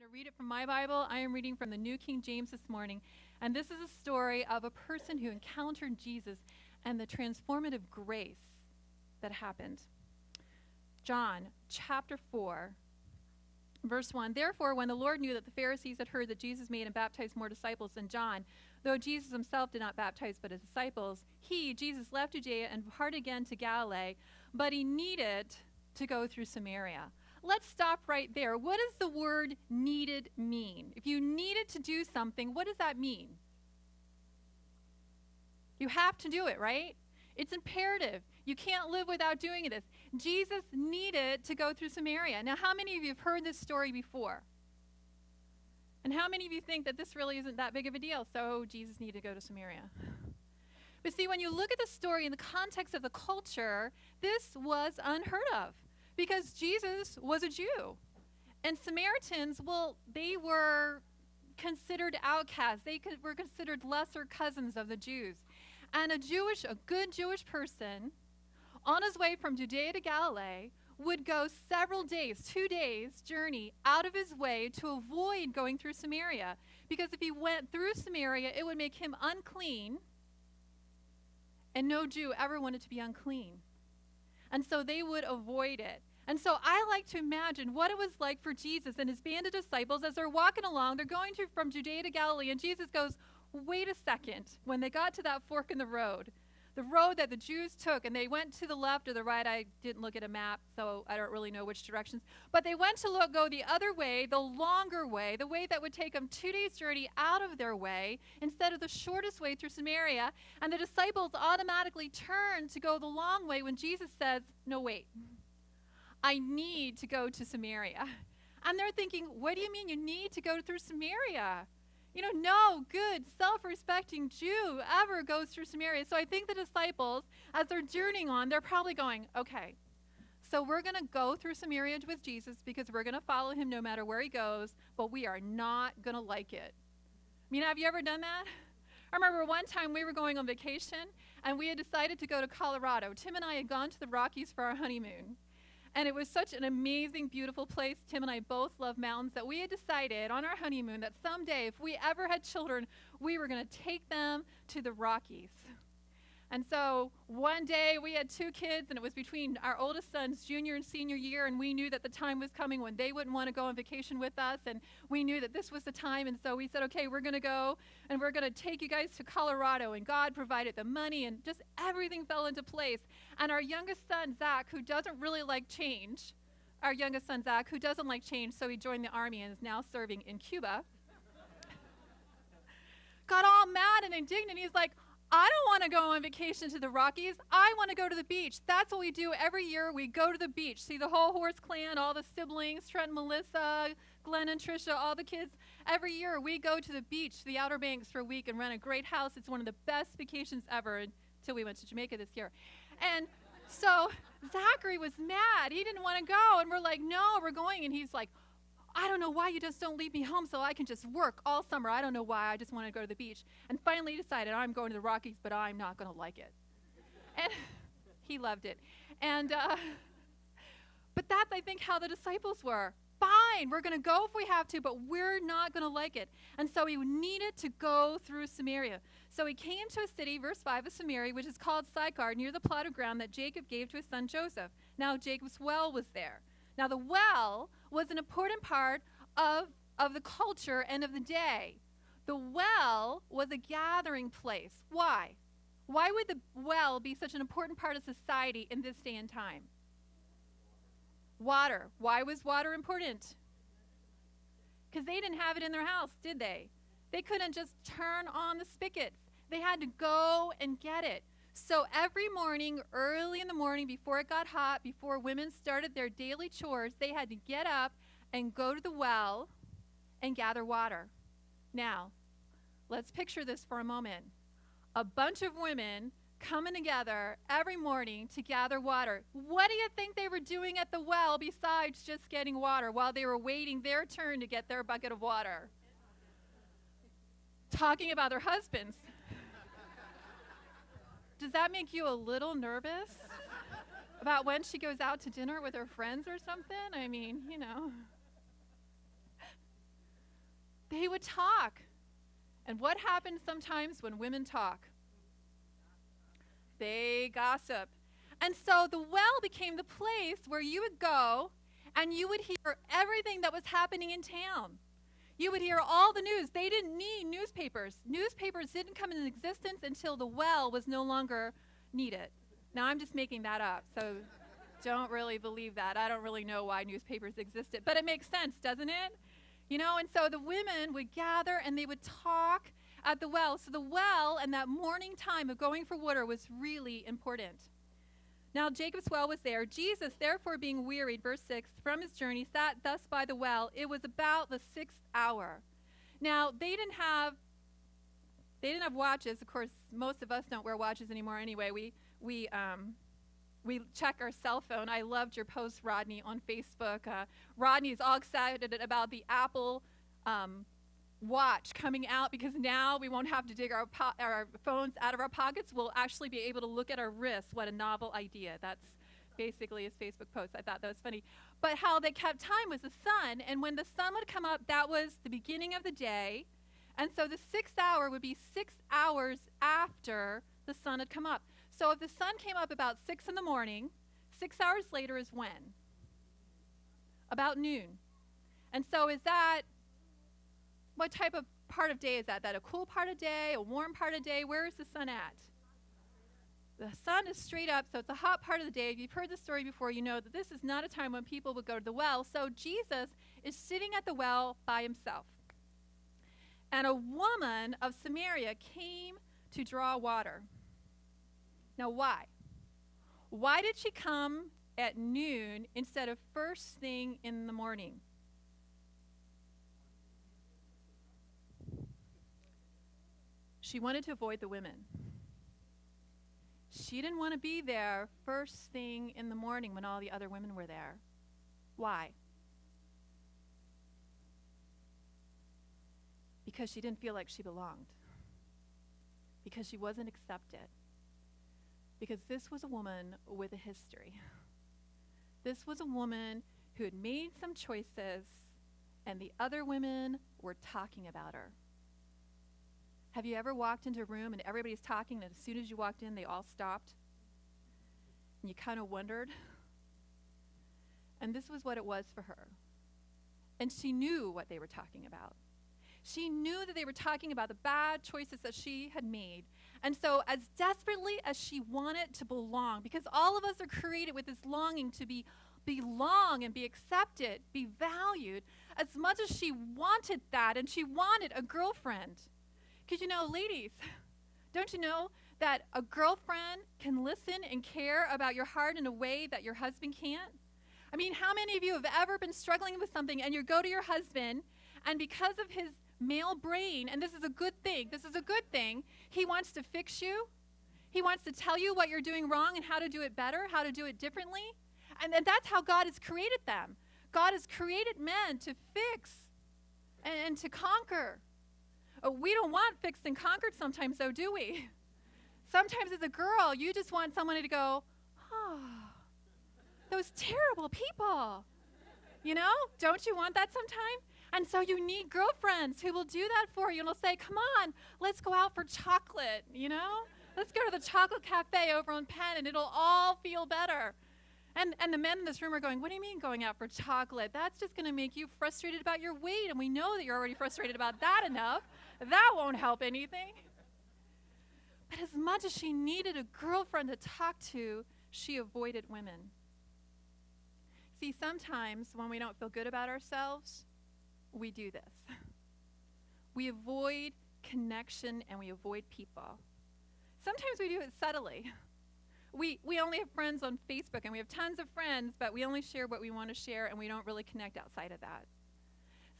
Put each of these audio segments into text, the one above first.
to read it from my Bible. I am reading from the New King James this morning. And this is a story of a person who encountered Jesus and the transformative grace that happened. John chapter 4, verse 1. Therefore, when the Lord knew that the Pharisees had heard that Jesus made and baptized more disciples than John, though Jesus himself did not baptize but his disciples, he, Jesus, left Judea and departed again to Galilee, but he needed to go through Samaria. Let's stop right there. What does the word needed mean? If you needed to do something, what does that mean? You have to do it, right? It's imperative. You can't live without doing this. Jesus needed to go through Samaria. Now, how many of you have heard this story before? And how many of you think that this really isn't that big of a deal? So Jesus needed to go to Samaria. But see, when you look at the story in the context of the culture, this was unheard of because Jesus was a Jew. And Samaritans, well, they were considered outcasts. They were considered lesser cousins of the Jews. And a good Jewish person on his way from Judea to Galilee would go several days, 2 days journey out of his way to avoid going through Samaria. Because if he went through Samaria, it would make him unclean. And no Jew ever wanted to be unclean. And so they would avoid it. And so I like to imagine what it was like for Jesus and his band of disciples as they're walking along. They're going from Judea to Galilee, and Jesus goes, wait a second. When they got to that fork in the road that the Jews took, and they went to the left or the right. I didn't look at a map, so I don't really know which directions. But they went to go the other way, the longer way, the way that would take them 2 days' journey out of their way instead of the shortest way through Samaria. And the disciples automatically turned to go the long way when Jesus says, no, wait. I need to go to Samaria. And they're thinking, what do you mean you need to go through Samaria? No good, self-respecting Jew ever goes through Samaria. So I think the disciples, as they're journeying on, they're probably going, okay, so we're going to go through Samaria with Jesus because we're going to follow him no matter where he goes, but we are not going to like it. Have you ever done that? I remember one time we were going on vacation, and we had decided to go to Colorado. Tim and I had gone to the Rockies for our honeymoon. And it was such an amazing, beautiful place. Tim and I both love mountains that we had decided on our honeymoon that someday, if we ever had children, we were going to take them to the Rockies. And so one day we had 2 kids, and it was between our oldest son's junior and senior year, and we knew that the time was coming when they wouldn't want to go on vacation with us, and we knew that this was the time. And so we said, okay, we're going to go, and we're going to take you guys to Colorado. And God provided the money, and just everything fell into place. And our youngest son, Zach, who doesn't really like change, so he joined the Army and is now serving in Cuba, got all mad and indignant. He's like, I don't want to go on vacation to the Rockies. I want to go to the beach. That's what we do every year. We go to the beach. See the whole Horst clan, all the siblings, Trent and Melissa, Glenn and Trisha, all the kids. Every year we go to the beach, the Outer Banks, for a week and rent a great house. It's one of the best vacations ever until we went to Jamaica this year. And so Zachary was mad. He didn't want to go. And we're like, no, we're going. And he's like, I don't know why you just don't leave me home so I can just work all summer. I don't know why. I just want to go to the beach. And finally he decided, I'm going to the Rockies, but I'm not going to like it. And he loved it. And but that's, I think, how the disciples were. Fine, we're going to go if we have to, but we're not going to like it. And so he needed to go through Samaria. So he came to a city, verse 5 of Samaria, which is called Sychar, near the plot of ground that Jacob gave to his son Joseph. Now Jacob's well was there. Now, the well was an important part of the culture and of the day. The well was a gathering place. Why? Why would the well be such an important part of society in this day and time? Water. Why was water important? Because they didn't have it in their house, did they? They couldn't just turn on the spigots. They had to go and get it. So every morning, early in the morning, before it got hot, before women started their daily chores, they had to get up and go to the well and gather water. Now, let's picture this for a moment. A bunch of women coming together every morning to gather water. What do you think they were doing at the well besides just getting water while they were waiting their turn to get their bucket of water? Talking about their husbands. Does that make you a little nervous about when she goes out to dinner with her friends or something? They would talk. And what happens sometimes when women talk? They gossip. And so the well became the place where you would go and you would hear everything that was happening in town. You would hear all the news. They didn't need newspapers. Newspapers didn't come into existence until the well was no longer needed. Now, I'm just making that up, so don't really believe that. I don't really know why newspapers existed, but it makes sense, doesn't it? You know, and so the women would gather and they would talk at the well. So the well and that morning time of going for water was really important. Now Jacob's well was there. Jesus, therefore being wearied, verse 6, from his journey, sat thus by the well. It was about the 6th hour. Now they didn't have watches. Of course, most of us don't wear watches anymore anyway. We check our cell phone. I loved your post, Rodney, on Facebook. Rodney is all excited about the Apple watch coming out because now we won't have to dig our phones out of our pockets. We'll actually be able to look at our wrists. What a novel idea. That's basically his Facebook post. I thought that was funny. But how they kept time was the sun, and when the sun would come up, that was the beginning of the day. And so the 6th hour would be 6 hours after the sun had come up. So if the sun came up about 6 in the morning, 6 hours later is when? About noon. And so is that, what type of part of day is that? That a cool part of day, a warm part of day? Where is the sun at? The sun is straight up, so it's a hot part of the day. If you've heard the story before, you know that this is not a time when people would go to the well. So Jesus is sitting at the well by himself. And a woman of Samaria came to draw water. Now, why? Why did she come at noon instead of first thing in the morning? She wanted to avoid the women. She didn't want to be there first thing in the morning when all the other women were there. Why? Because she didn't feel like she belonged. Because she wasn't accepted. Because this was a woman with a history. This was a woman who had made some choices, and the other women were talking about her. Have you ever walked into a room and everybody's talking, and as soon as you walked in, they all stopped? And you kind of wondered? And this was what it was for her. And she knew what they were talking about. She knew that they were talking about the bad choices that she had made. And so as desperately as she wanted to belong, because all of us are created with this longing to belong and be accepted, be valued, as much as she wanted that, and she wanted a girlfriend. Because you know, ladies, don't you know that a girlfriend can listen and care about your heart in a way that your husband can't? I mean, how many of you have ever been struggling with something and you go to your husband, and because of his male brain, and this is a good thing, he wants to fix you. He wants to tell you what you're doing wrong and how to do it better, how to do it differently. And that's how God has created them. God has created men to fix and to conquer. We don't want fixed and conquered sometimes, though, do we? Sometimes as a girl, you just want someone to go, oh, those terrible people. You know? Don't you want that sometime? And so you need girlfriends who will do that for you and will say, come on, let's go out for chocolate, you know? Let's go to the chocolate cafe over on Penn and it'll all feel better. And the men in this room are going, what do you mean going out for chocolate? That's just going to make you frustrated about your weight, and we know that you're already frustrated about that enough. That won't help anything. But as much as she needed a girlfriend to talk to, she avoided women. See, sometimes when we don't feel good about ourselves, we do this. We avoid connection and we avoid people. Sometimes we do it subtly. We only have friends on Facebook, and we have tons of friends, but we only share what we want to share, and we don't really connect outside of that.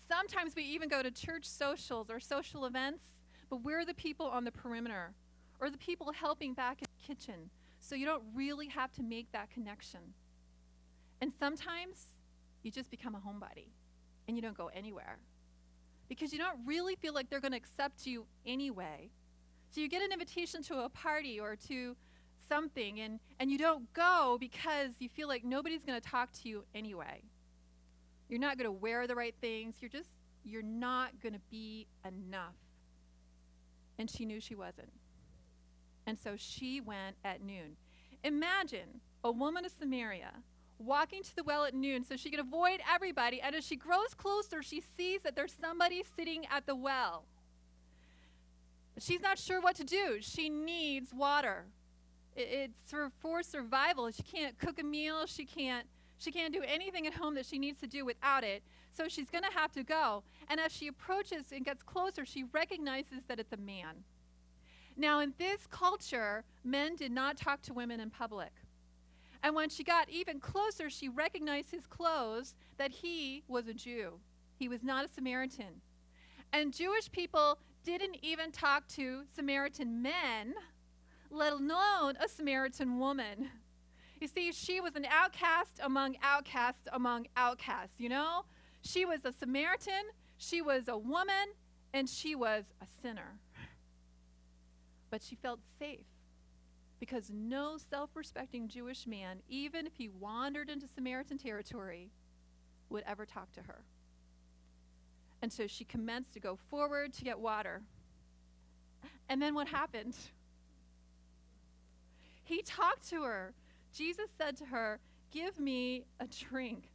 Sometimes we even go to church socials or social events, but we're the people on the perimeter or the people helping back in the kitchen, so you don't really have to make that connection. And sometimes you just become a homebody, and you don't go anywhere because you don't really feel like they're going to accept you anyway. So you get an invitation to a party or to something, and you don't go because you feel like nobody's going to talk to you anyway. You're not going to wear the right things. you're not going to be enough. And she knew she wasn't. And so she went at noon. Imagine a woman of Samaria walking to the well at noon so she can avoid everybody. And as she grows closer, she sees that there's somebody sitting at the well. She's not sure what to do. She needs water. It's for survival. She can't cook a meal. She can't do anything at home that she needs to do without it. So she's going to have to go. And as she approaches and gets closer, she recognizes that it's a man. Now, in this culture, men did not talk to women in public. And when she got even closer, she recognized his clothes, that he was a Jew. He was not a Samaritan. And Jewish people didn't even talk to Samaritan men, let alone a Samaritan woman. You see, she was an outcast among outcasts among outcasts, you know? She was a Samaritan, she was a woman, and she was a sinner. But she felt safe because no self-respecting Jewish man, even if he wandered into Samaritan territory, would ever talk to her. And so she commenced to go forward to get water. And then what happened? He talked to her. Jesus said to her, "Give me a drink."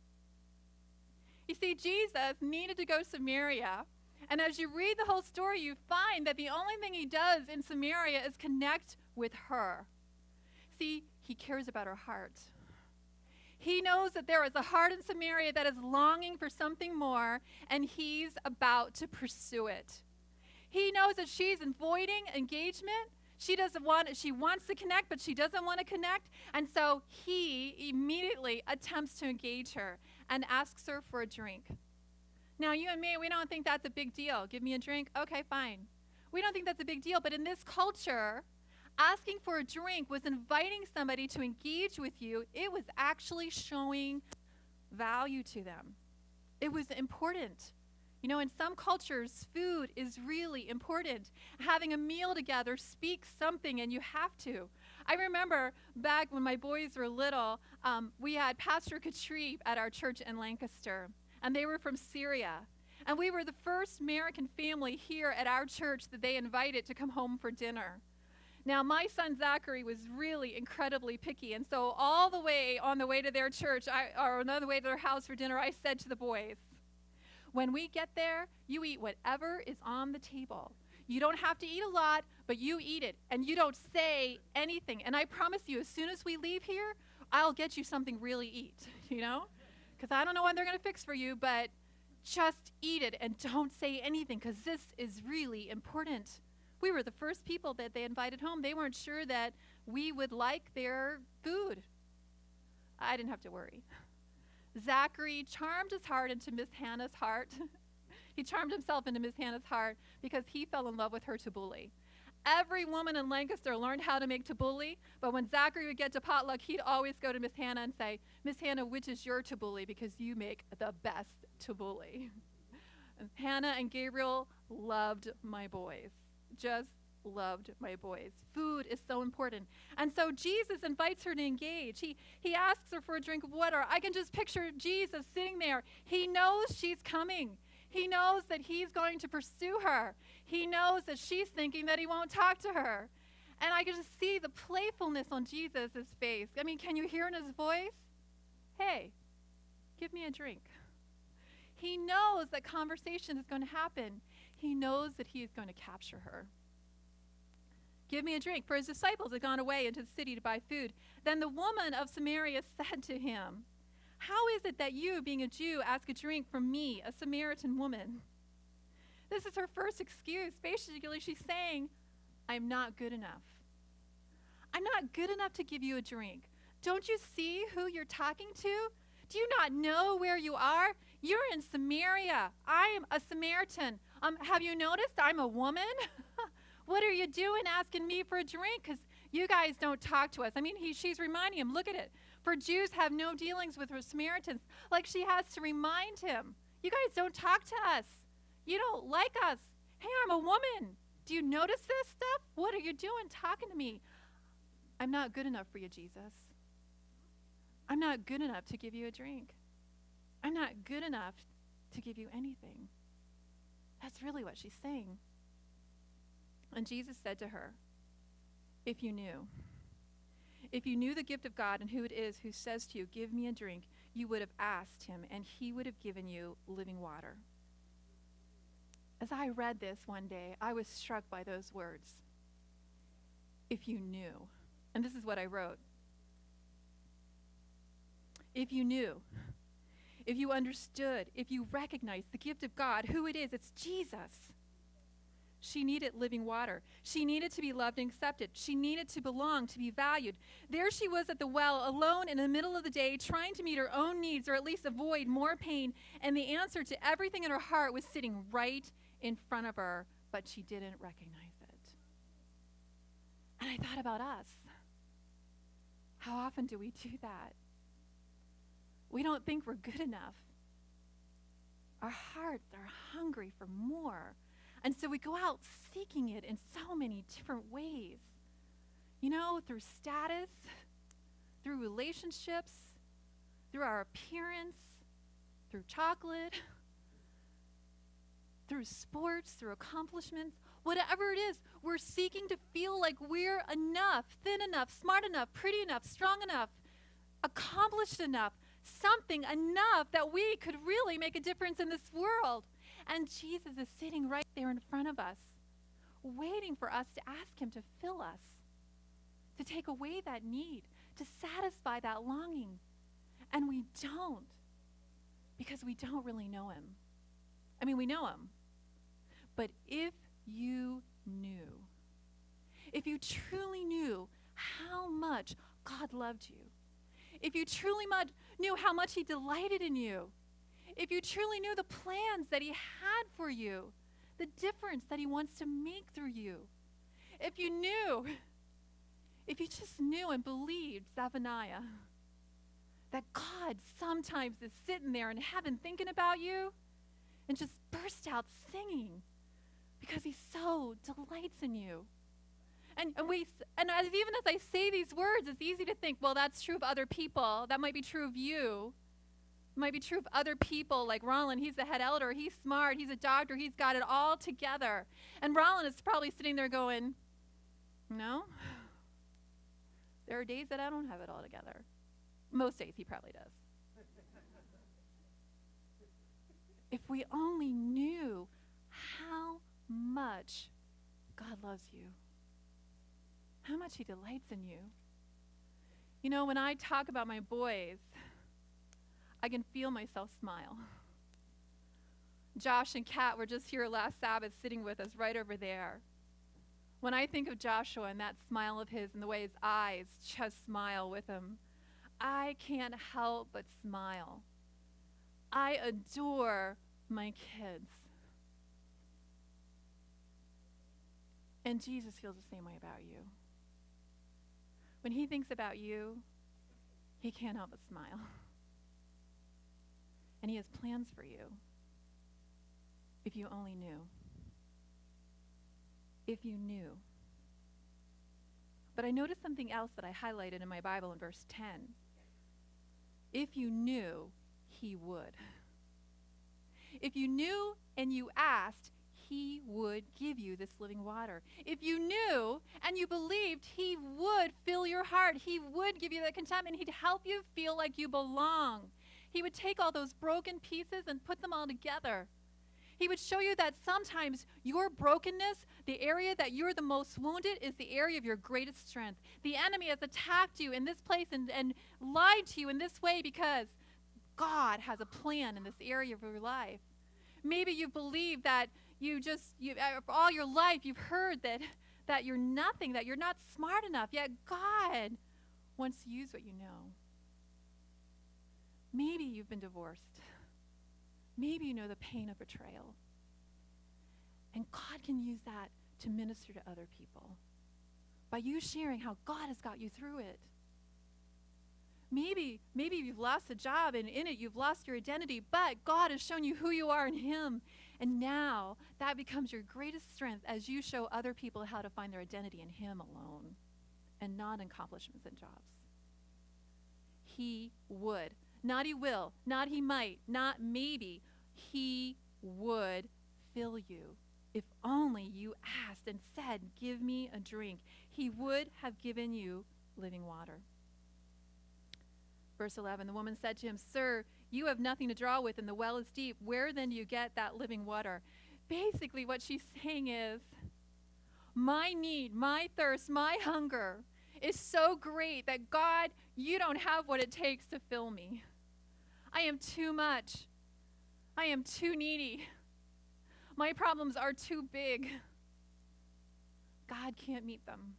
You see, Jesus needed to go to Samaria. And as you read the whole story, you find that the only thing he does in Samaria is connect with her. See, he cares about her heart. He knows that there is a heart in Samaria that is longing for something more, and he's about to pursue it. He knows that she's avoiding engagement. She wants to connect, but she doesn't want to connect. And so he immediately attempts to engage her and asks her for a drink. Now, you and me, we don't think that's a big deal. Give me a drink? Okay, fine. We don't think that's a big deal. But in this culture, asking for a drink was inviting somebody to engage with you. It was actually showing value to them. It was important. You know, in some cultures, food is really important. Having a meal together speaks something, and you have to. I remember back when my boys were little, we had Pastor Katrib at our church in Lancaster, and they were from Syria. And we were the first American family here at our church that they invited to come home for dinner. Now, my son Zachary was really incredibly picky, and so all the way on the way to their church, or on the way to their house for dinner, I said to the boys, when we get there, you eat whatever is on the table. You don't have to eat a lot, but you eat it, and you don't say anything. And I promise you, as soon as we leave here, I'll get you something really eat, you know? Because I don't know what they're going to fix for you, but just eat it and don't say anything, because this is really important. We were the first people that they invited home. They weren't sure that we would like their food. I didn't have to worry. Zachary charmed his heart into Miss Hannah's heart. He charmed himself into Miss Hannah's heart because he fell in love with her tabbouleh. Every woman in Lancaster learned how to make tabbouleh, but when Zachary would get to potluck, he'd always go to Miss Hannah and say, "Miss Hannah, which is your tabbouleh? Because you make the best tabbouleh." And Hannah and Gabriel loved my boys. Just loved my boys. Food is so important. And so Jesus invites her to engage. He asks her for a drink of water. I can just picture Jesus sitting there. He knows she's coming. He knows that he's going to pursue her. He knows that she's thinking that he won't talk to her. And I can just see the playfulness on Jesus' face. I mean, can you hear in his voice? Hey, give me a drink. He knows that conversation is going to happen. He knows that he is going to capture her. Give me a drink. For his disciples had gone away into the city to buy food. Then the woman of Samaria said to him, "How is it that you, being a Jew, ask a drink from me, a Samaritan woman?" This is her first excuse. Basically, she's saying, I'm not good enough. I'm not good enough to give you a drink. Don't you see who you're talking to? Do you not know where you are? You're in Samaria. I am a Samaritan. Have you noticed I'm a woman? What are you doing asking me for a drink? Because you guys don't talk to us. I mean, she's reminding him, look at it. For Jews have no dealings with Samaritans. Like she has to remind him, you guys don't talk to us. You don't like us. Hey, I'm a woman. Do you notice this stuff? What are you doing talking to me? I'm not good enough for you, Jesus. I'm not good enough to give you a drink. I'm not good enough to give you anything. That's really what she's saying. And Jesus said to her, if you knew the gift of God and who it is who says to you, give me a drink, you would have asked him, and he would have given you living water. As I read this one day, I was struck by those words. If you knew. And this is what I wrote. If you knew, if you understood, if you recognized the gift of God, who it is, it's Jesus. She needed living water. She needed to be loved and accepted. She needed to belong, to be valued. There she was at the well, alone in the middle of the day, trying to meet her own needs or at least avoid more pain. And the answer to everything in her heart was sitting right in front of her, but she didn't recognize it. And I thought about us. How often do we do that? We don't think we're good enough. Our hearts are hungry for more. And so we go out seeking it in so many different ways. You know, through status, through relationships, through our appearance, through chocolate, through sports, through accomplishments. Whatever it is, we're seeking to feel like we're enough, thin enough, smart enough, pretty enough, strong enough, accomplished enough, something enough that we could really make a difference in this world. And Jesus is sitting right there in front of us, waiting for us to ask him to fill us, to take away that need, to satisfy that longing. And we don't, because we don't really know him. I mean, we know him. But if you knew, if you truly knew how much God loved you, if you truly knew how much he delighted in you, if you truly knew the plans that he had for you, the difference that he wants to make through you, if you just knew and believed, Zephaniah, that God sometimes is sitting there in heaven thinking about you and just burst out singing because he so delights in you. And even as I say these words, it's easy to think, well, that's true of other people. That might be true of you. It might be true of other people like Roland. He's the head elder. He's smart. He's a doctor. He's got it all together. And Roland is probably sitting there going, no, there are days that I don't have it all together. Most days he probably does. If we only knew how much God loves you, how much he delights in you. You know, when I talk about my boys, I can feel myself smile. Josh and Kat were just here last Sabbath sitting with us right over there. When I think of Joshua and that smile of his and the way his eyes just smile with him, I can't help but smile. I adore my kids. And Jesus feels the same way about you. When he thinks about you, he can't help but smile. And he has plans for you. If you only knew. If you knew. But I noticed something else that I highlighted in my Bible in verse 10. If you knew, he would. If you knew and you asked, he would give you this living water. If you knew and you believed, he would fill your heart. He would give you that contentment. He'd help you feel like you belong. He would take all those broken pieces and put them all together. He would show you that sometimes your brokenness, the area that you're the most wounded, is the area of your greatest strength. The enemy has attacked you in this place and lied to you in this way because God has a plan in this area of your life. Maybe you believe that all your life you've heard that you're nothing, that you're not smart enough, yet God wants to use what you know. Maybe you've been divorced. Maybe you know the pain of betrayal. And God can use that to minister to other people by you sharing how God has got you through it. Maybe you've lost a job and in it you've lost your identity, but God has shown you who you are in him. And now that becomes your greatest strength as you show other people how to find their identity in him alone and not in accomplishments and jobs. He would. Not he will, not he might, not maybe. He would fill you. If only you asked and said, give me a drink, he would have given you living water. Verse 11, the woman said to him, Sir, you have nothing to draw with, and the well is deep. Where then do you get that living water? Basically, what she's saying is, my need, my thirst, my hunger is so great that God, you don't have what it takes to fill me. I am too much. I am too needy. My problems are too big. God can't meet them.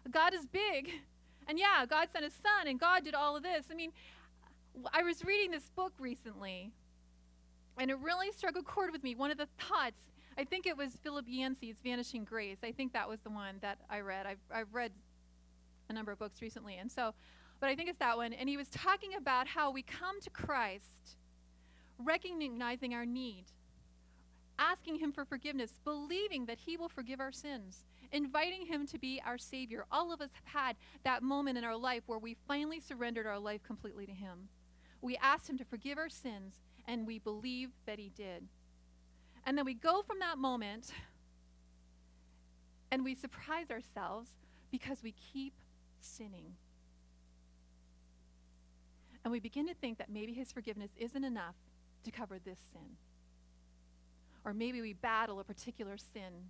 God is big. And yeah, God sent his son, and God did all of this. I mean, I was reading this book recently, and it really struck a chord with me. One of the thoughts, I think it was Philip Yancey's Vanishing Grace. I think that was the one that I read. I've read a number of books recently, but I think it's that one. And he was talking about how we come to Christ, recognizing our need, asking him for forgiveness, believing that he will forgive our sins, inviting him to be our Savior. All of us have had that moment in our life where we finally surrendered our life completely to him. We asked him to forgive our sins, and we believe that he did. And then we go from that moment, and we surprise ourselves because we keep sinning. And we begin to think that maybe his forgiveness isn't enough to cover this sin. Or maybe we battle a particular sin.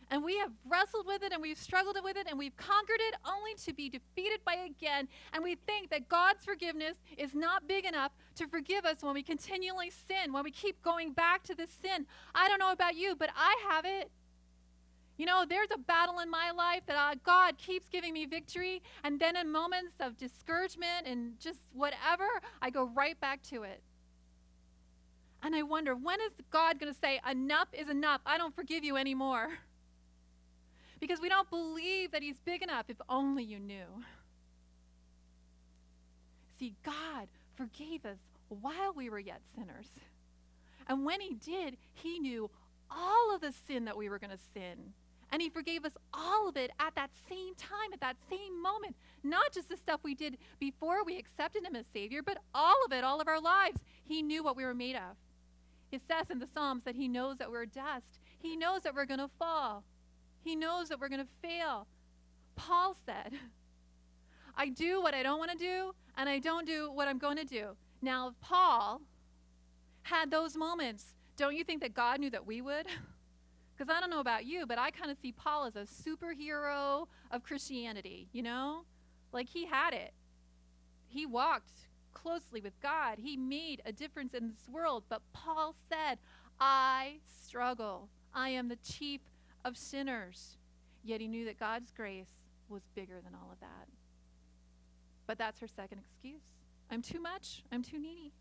And we have wrestled with it, and we've struggled with it, and we've conquered it only to be defeated by it again. And we think that God's forgiveness is not big enough to forgive us when we continually sin, when we keep going back to this sin. I don't know about you, but I have it. You know, there's a battle in my life that God keeps giving me victory, and then in moments of discouragement and just whatever, I go right back to it. And I wonder, when is God going to say, enough is enough, I don't forgive you anymore? Because we don't believe that he's big enough. If only you knew. See, God forgave us while we were yet sinners. And when he did, he knew all of the sin that we were going to sin. And he forgave us all of it at that same time, at that same moment. Not just the stuff we did before we accepted him as Savior, but all of it, all of our lives. He knew what we were made of. It says in the Psalms that he knows that we're dust. He knows that we're going to fall. He knows that we're going to fail. Paul said, I do what I don't want to do, and I don't do what I'm going to do. Now, if Paul had those moments, don't you think that God knew that we would? Because I don't know about you, but I kind of see Paul as a superhero of Christianity, you know? Like he had it. He walked closely with God. He made a difference in this world. But Paul said, I struggle. I am the chief of sinners. Yet he knew that God's grace was bigger than all of that. But that's her second excuse. I'm too much. I'm too needy.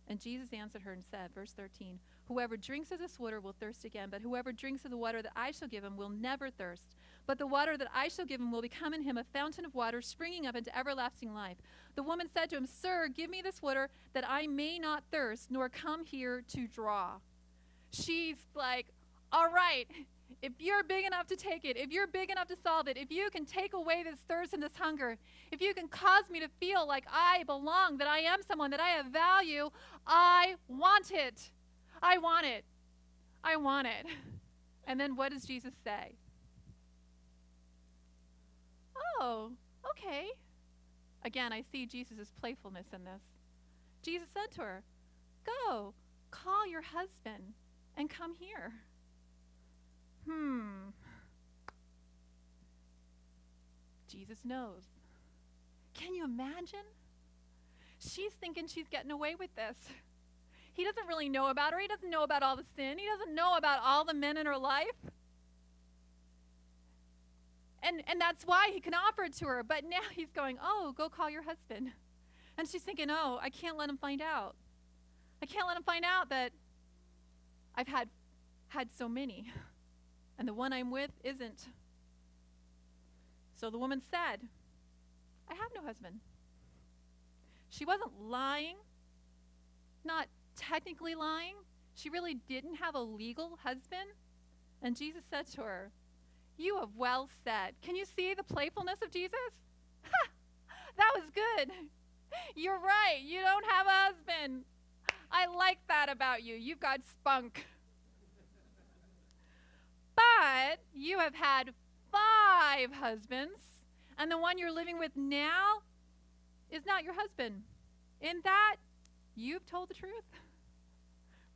And Jesus answered her and said, verse 13, whoever drinks of this water will thirst again, but whoever drinks of the water that I shall give him will never thirst. But the water that I shall give him will become in him a fountain of water springing up into everlasting life. The woman said to him, Sir, give me this water that I may not thirst, nor come here to draw. She's like, all right, if you're big enough to take it, if you're big enough to solve it, if you can take away this thirst and this hunger, if you can cause me to feel like I belong, that I am someone, that I have value, I want it. I want it. I want it. And then what does Jesus say? Oh, okay. Again, I see Jesus' playfulness in this. Jesus said to her, go, call your husband and come here. Jesus knows. Can you imagine? She's thinking she's getting away with this. He doesn't really know about her. He doesn't know about all the sin. He doesn't know about all the men in her life. And that's why he can offer it to her. But now he's going, oh, go call your husband. And she's thinking, oh, I can't let him find out. I can't let him find out that I've had so many. And the one I'm with isn't. So the woman said, I have no husband. She wasn't lying, not technically lying. She really didn't have a legal husband. And Jesus said to her, you have well said. Can you see the playfulness of Jesus? That was good. You're right. You don't have a husband. I I like that about you. You've got spunk. But you have had 5 husbands, and the one you're living with now is not your husband. In that, you've told the truth.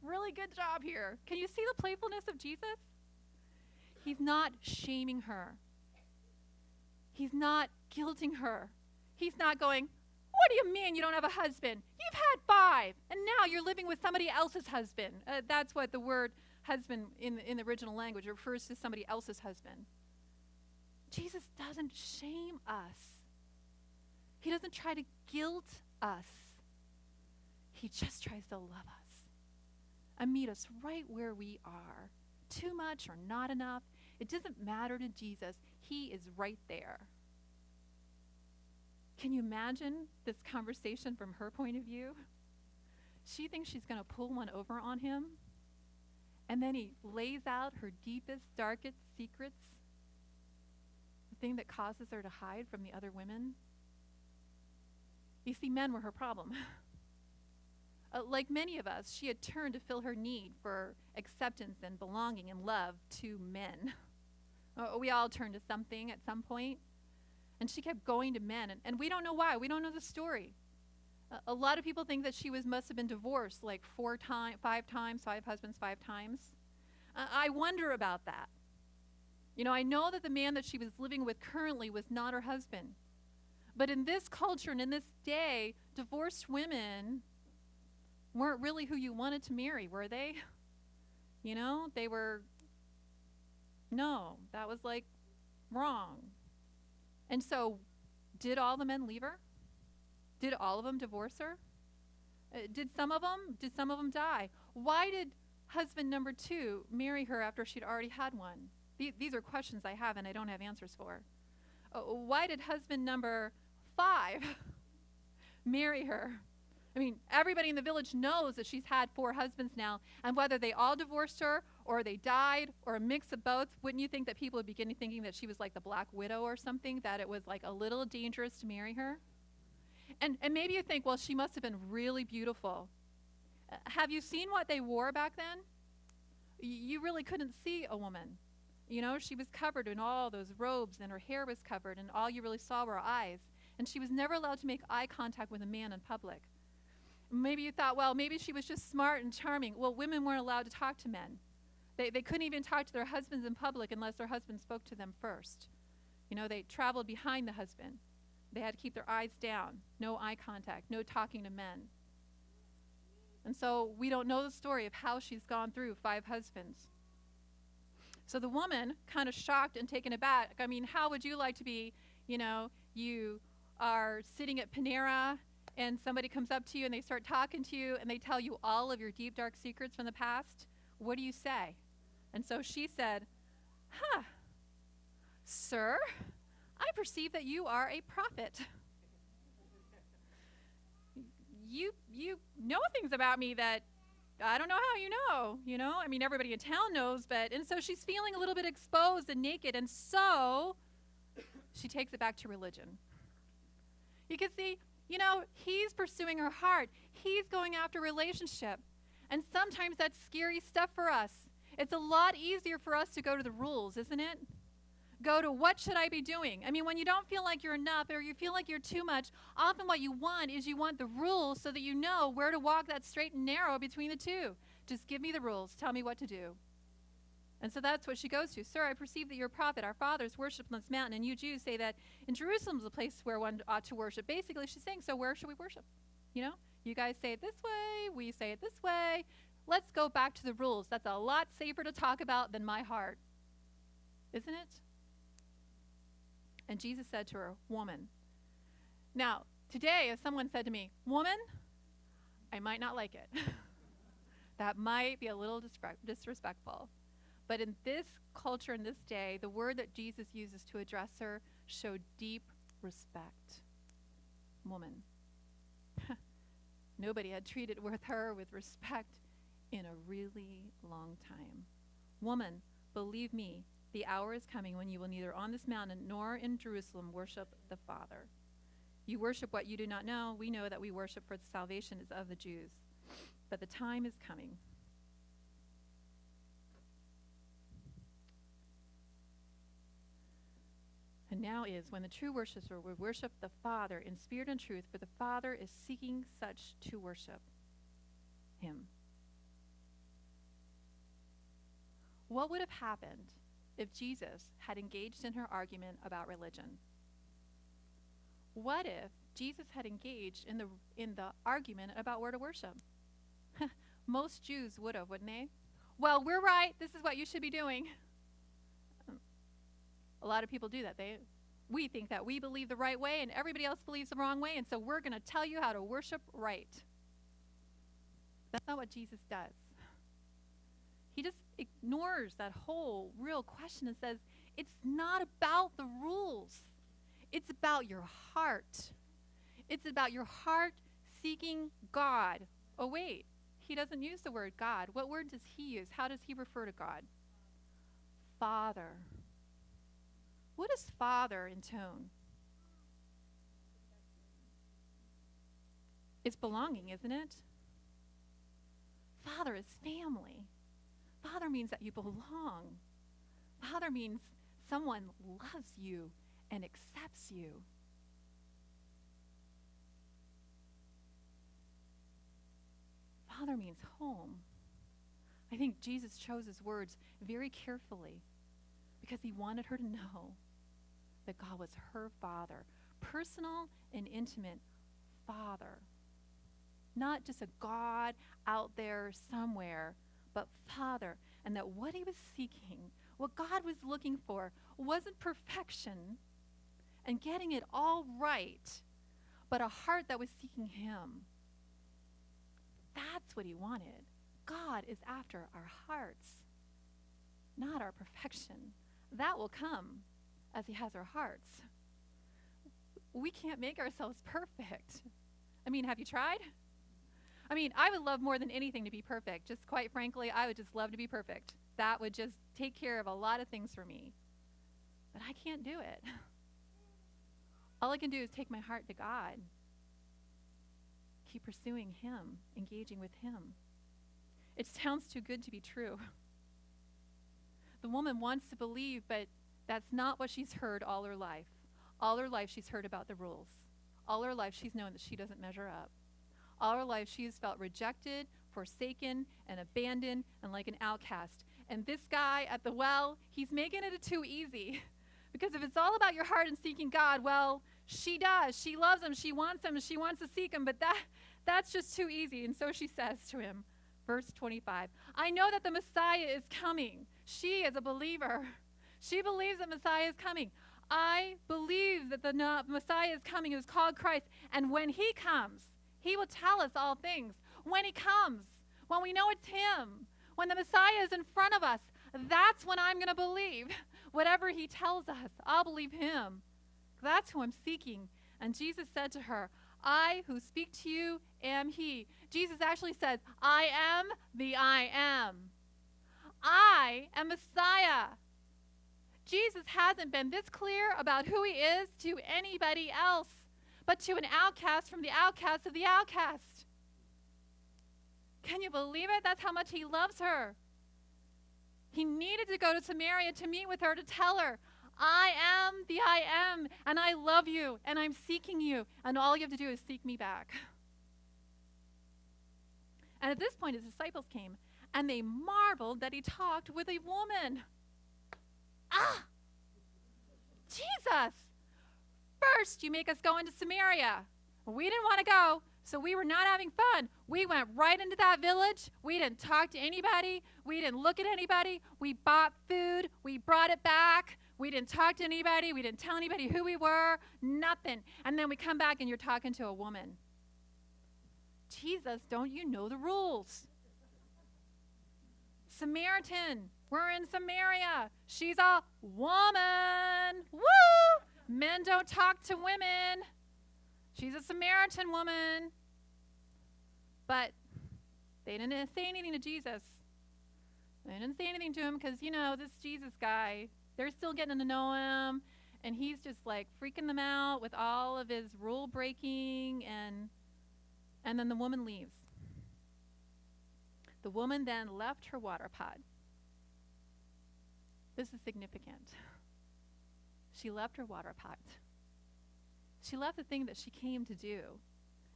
Really good job here. Can you see the playfulness of Jesus? He's not shaming her. He's not guilting her. He's not going, what do you mean you don't have a husband? You've had 5, and now you're living with somebody else's husband. That's what the word husband in the original language refers to, somebody else's husband. Jesus doesn't shame us. He doesn't try to guilt us. He just tries to love us and meet us right where we are. Too much or not enough, it doesn't matter to Jesus. He is right there. Can you imagine this conversation from her point of view? She thinks she's going to pull one over on him, and then he lays out her deepest, darkest secrets, the thing that causes her to hide from the other women. You see, men were her problem. Like many of us, she had turned to fill her need for acceptance and belonging and love to men. We all turn to something at some point. And she kept going to men. And we don't know why. We don't know the story. A lot of people think that she must have been divorced like 5 times, 5 husbands, 5 times. I wonder about that. You know, I know that the man that she was living with currently was not her husband. But in this culture and in this day, divorced women weren't really who you wanted to marry, were they? You know, they were, no, that was like wrong. And so, did all the men leave her? Did all of them divorce her? Did some of them die? Why did husband number 2 marry her after she'd already had one? These are questions I have and I don't have answers for. Why did husband number 5 marry her? I mean, everybody in the village knows that she's had 4 husbands now, and whether they all divorced her or they died or a mix of both, wouldn't you think that people would begin thinking that she was like the Black Widow or something, that it was like a little dangerous to marry her? And maybe you think, well, she must have been really beautiful. Have you seen what they wore back then? You really couldn't see a woman. You know, she was covered in all those robes, and her hair was covered, and all you really saw were her eyes. And she was never allowed to make eye contact with a man in public. Maybe you thought, well, maybe she was just smart and charming. Well, women weren't allowed to talk to men. They couldn't even talk to their husbands in public unless their husband spoke to them first. You know, they traveled behind the husband. They had to keep their eyes down. No eye contact, no talking to men. And so we don't know the story of how she's gone through 5 husbands. So the woman, kind of shocked and taken aback, I mean, how would you like to be, you know, you are sitting at Panera and somebody comes up to you and they start talking to you and they tell you all of your deep, dark secrets from the past? What do you say? And so she said, sir, I perceive that you are a prophet. You know things about me that I don't know how you know. I mean, everybody in town knows, and so she's feeling a little bit exposed and naked, and so she takes it back to religion. You can see, you know, he's pursuing her heart. He's going after relationship. And sometimes that's scary stuff for us. It's a lot easier for us to go to the rules, isn't it? Go to what should I be doing? I mean, when you don't feel like you're enough or you feel like you're too much, often what you want is you want the rules so that you know where to walk that straight and narrow between the two. Just give me the rules. Tell me what to do. And so that's what she goes to. Sir, I perceive that you're a prophet. Our fathers worshiped on this mountain, and you Jews say that in Jerusalem is a place where one ought to worship. Basically, she's saying, so where should we worship? You know, you guys say it this way, we say it this way. Let's go back to the rules. That's a lot safer to talk about than my heart. Isn't it? And Jesus said to her, woman. Now, today, if someone said to me, woman, I might not like it. That might be a little disrespectful. But in this culture, in this day, the word that Jesus uses to address her showed deep respect. Woman. Nobody had treated with her with respect in a really long time. Woman, believe me, the hour is coming when you will neither on this mountain nor in Jerusalem worship the Father. You worship what you do not know. We know that we worship, for the salvation is of the Jews. but the time is coming. And now is when the true worshiper will worship the Father in spirit and truth, for the Father is seeking such to worship him. What would have happened if Jesus had engaged in her argument about religion? What if Jesus had engaged in the argument about where to worship? Most Jews would have, wouldn't they? Well, we're right. This is what you should be doing. A lot of people do that. We think that we believe the right way and everybody else believes the wrong way, and so we're going to tell you how to worship right. That's not what Jesus does. He just ignores that whole real question and says, it's not about the rules. It's about your heart. It's about your heart seeking God. Oh, wait. He doesn't use the word God. What word does he use? How does he refer to God? Father. What is Father in tone? It's belonging, isn't it? Father is family. Father means that you belong. Father means someone loves you and accepts you. Father means home. I think Jesus chose his words very carefully because he wanted her to know that God was her Father, personal and intimate Father. Not just a God out there somewhere, but Father. And that what he was seeking, what God was looking for, wasn't perfection and getting it all right, but a heart that was seeking him. That's what he wanted. God is after our hearts, not our perfection. That will come as he has our hearts. We can't make ourselves perfect. I mean, have you tried? I mean, I would love more than anything to be perfect. Just quite frankly, I would just love to be perfect. That would just take care of a lot of things for me. But I can't do it. All I can do is take my heart to God. Keep pursuing him, engaging with him. It sounds too good to be true. The woman wants to believe, but that's not what she's heard all her life. All her life she's heard about the rules. All her life she's known that she doesn't measure up. All her life she has felt rejected, forsaken, and abandoned, and like an outcast. And this guy at the well, he's making it too easy. Because if it's all about your heart and seeking God, well, she does. She loves him. She wants him. She wants to seek him. But that's just too easy. And so she says to him, verse 25, I know that the Messiah is coming. She is a believer. She believes that Messiah is coming. I believe that the Messiah is coming, who's called Christ. And when he comes, he will tell us all things. When he comes, when we know it's him, when the Messiah is in front of us, that's when I'm going to believe. Whatever he tells us, I'll believe him. That's who I'm seeking. And Jesus said to her, I who speak to you am he. Jesus actually says, I am the I am. I am Messiah. Jesus hasn't been this clear about who he is to anybody else, but to an outcast from the outcast of the outcast. Can you believe it? That's how much he loves her. He needed to go to Samaria to meet with her, to tell her, I am the I am, and I love you, and I'm seeking you, and all you have to do is seek me back. And at this point, his disciples came, and they marveled that he talked with a woman. Ah! Jesus! First, you make us go into Samaria. We didn't want to go, so we were not having fun. We went right into that village. We didn't talk to anybody. We didn't look at anybody. We bought food. We brought it back. We didn't talk to anybody. We didn't tell anybody who we were. Nothing. And then we come back and you're talking to a woman. Jesus, don't you know the rules? Samaritan. We're in Samaria. She's a woman. Woo! Men don't talk to women. She's a Samaritan woman. But they didn't say anything to Jesus. They didn't say anything to him because, this Jesus guy, they're still getting to know him. And he's just like freaking them out with all of his rule breaking. And then the woman leaves. The woman then left her water pot. This is significant. She left her water pot. She left the thing that she came to do.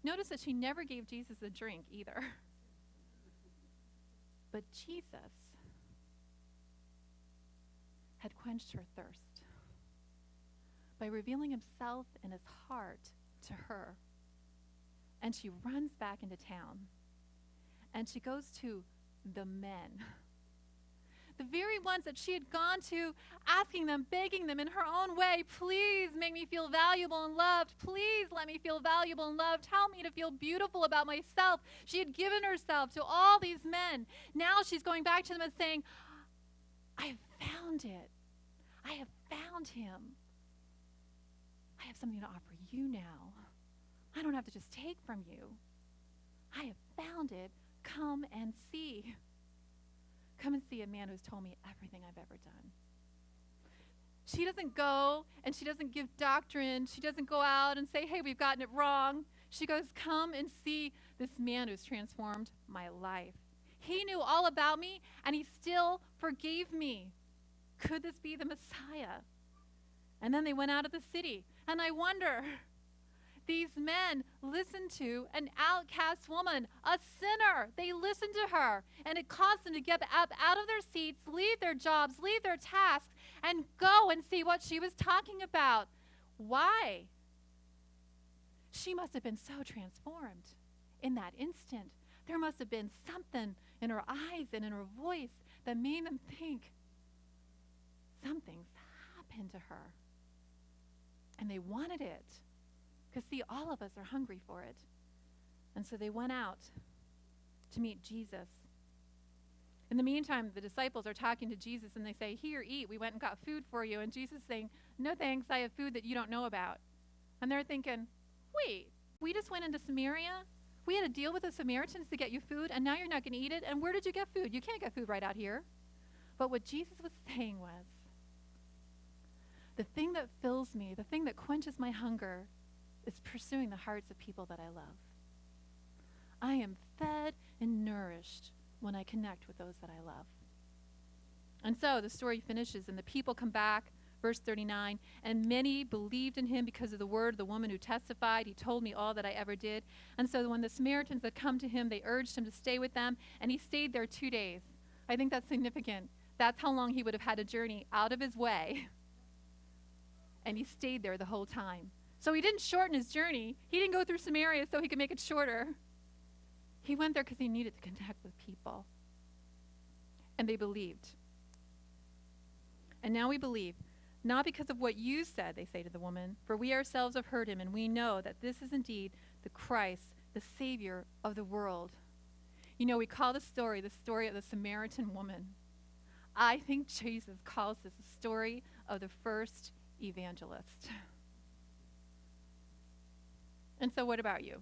Notice that she never gave Jesus a drink either. But Jesus had quenched her thirst by revealing himself and his heart to her. And she runs back into town. And she goes to the men. The very ones that she had gone to, asking them, begging them in her own way, please make me feel valuable and loved. Please let me feel valuable and loved. Help me to feel beautiful about myself. She had given herself to all these men. Now she's going back to them and saying, I have found it. I have found him. I have something to offer you now. I don't have to just take from you. I have found it. Come and see. Come and see a man who's told me everything I've ever done. She doesn't go and she doesn't give doctrine. She doesn't go out and say, hey, we've gotten it wrong. She goes, come and see this man who's transformed my life. He knew all about me and he still forgave me. Could this be the Messiah? And then they went out of the city. And I wonder, these men listened to an outcast woman, a sinner. They listened to her, and it caused them to get up out of their seats, leave their jobs, leave their tasks, and go and see what she was talking about. Why? She must have been so transformed in that instant. There must have been something in her eyes and in her voice that made them think something's happened to her. And they wanted it. Because, see, all of us are hungry for it. And so they went out to meet Jesus. In the meantime, the disciples are talking to Jesus, and they say, here, eat. We went and got food for you. And Jesus is saying, no thanks, I have food that you don't know about. And they're thinking, wait, we just went into Samaria? We had to deal with the Samaritans to get you food, and now you're not going to eat it? And where did you get food? You can't get food right out here. But what Jesus was saying was, the thing that fills me, the thing that quenches my hunger, is pursuing the hearts of people that I love. I am fed and nourished when I connect with those that I love. And so the story finishes, and the people come back, verse 39, and many believed in him because of the word of the woman who testified, he told me all that I ever did. And so when the Samaritans had come to him, they urged him to stay with them, and he stayed there 2 days. I think that's significant. That's how long he would have had to journey out of his way. And he stayed there the whole time. So he didn't shorten his journey. He didn't go through Samaria so he could make it shorter. He went there because he needed to connect with people. And they believed. And now we believe, not because of what you said, they say to the woman, for we ourselves have heard him, and we know that this is indeed the Christ, the Savior of the world. You know, we call the story of the Samaritan woman. I think Jesus calls this the story of the first evangelist. And so what about you?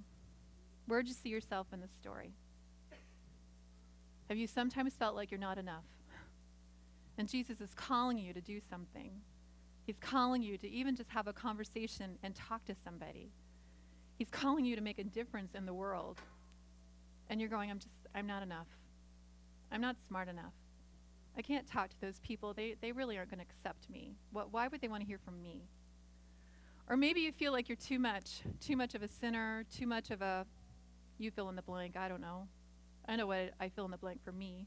Where'd you see yourself in this story? Have you sometimes felt like you're not enough? And Jesus is calling you to do something. He's calling you to even just have a conversation and talk to somebody. He's calling you to make a difference in the world. And you're going, I'm not enough. I'm not smart enough. I can't talk to those people. They really aren't going to accept me. Why would they want to hear from me? Or maybe you feel like you're too much of a sinner, too much of a, you fill in the blank, I don't know. I know what I fill in the blank for me.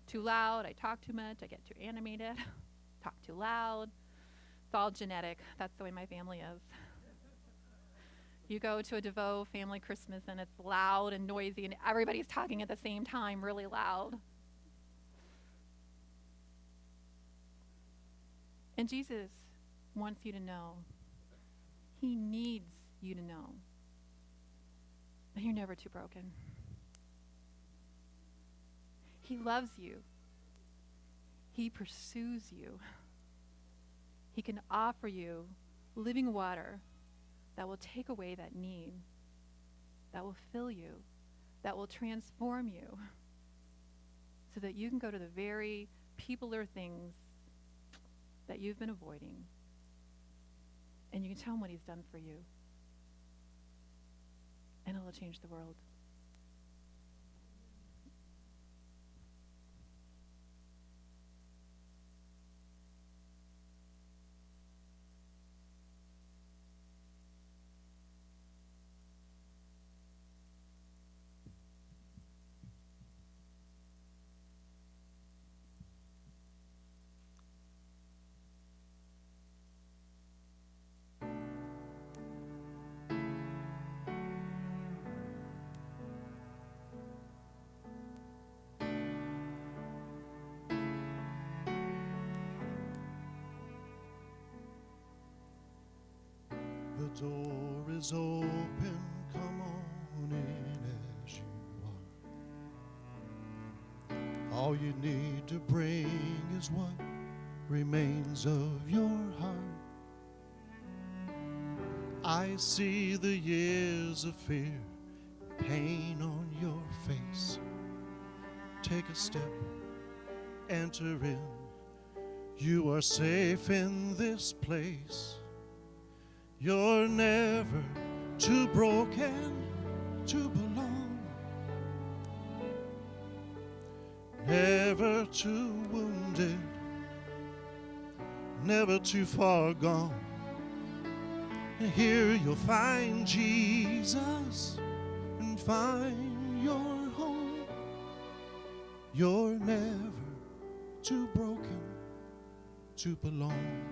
Too loud, I talk too much, I get too animated, talk too loud. It's all genetic. That's the way my family is. You go to a DeVoe family Christmas and it's loud and noisy and everybody's talking at the same time, really loud. And Jesus wants you to know, he needs you to know that you're never too broken. He loves you. He pursues you. He can offer you living water that will take away that need, that will fill you, that will transform you, so that you can go to the very people or things that you've been avoiding, and you can tell him what he's done for you, and it'll change the world. door is open, come on in as you are. All you need to bring is what remains of your heart. I see the years of fear, pain on your face. Take a step, enter in. You are safe in this place. You're never too broken to belong, never too wounded, never too far gone. And here you'll find Jesus and find your home. You're never too broken to belong.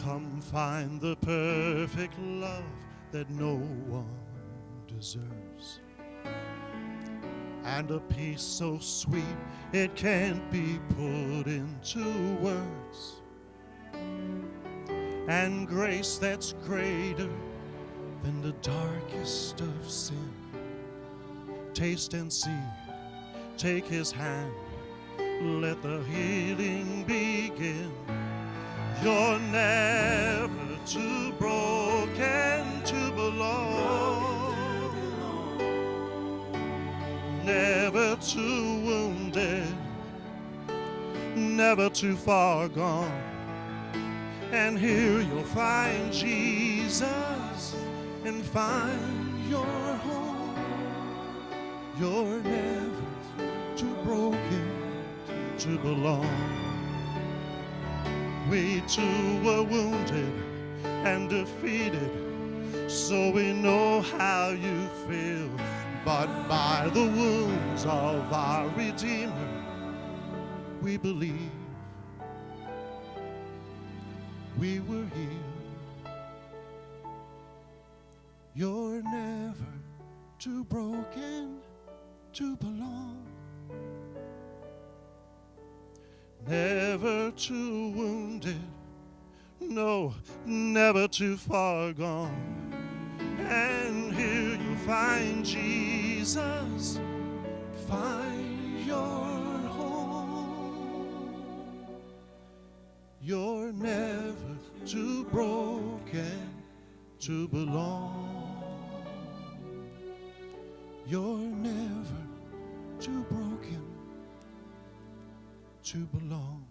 Come find the perfect love that no one deserves, and a peace so sweet it can't be put into words, and grace that's greater than the darkest of sin. Taste and see, take his hand, let the healing begin. You're never too broken to belong, never too wounded, never too far gone. And here you'll find Jesus and find your home. You're never too broken to belong. We too were wounded and defeated, so we know how you feel. But by the wounds of our Redeemer, we believe we were healed. You're never too broken to belong, never too wounded, no, never too far gone. And here you'll find Jesus, find your home. You're never too broken to belong. You're never too broken to belong.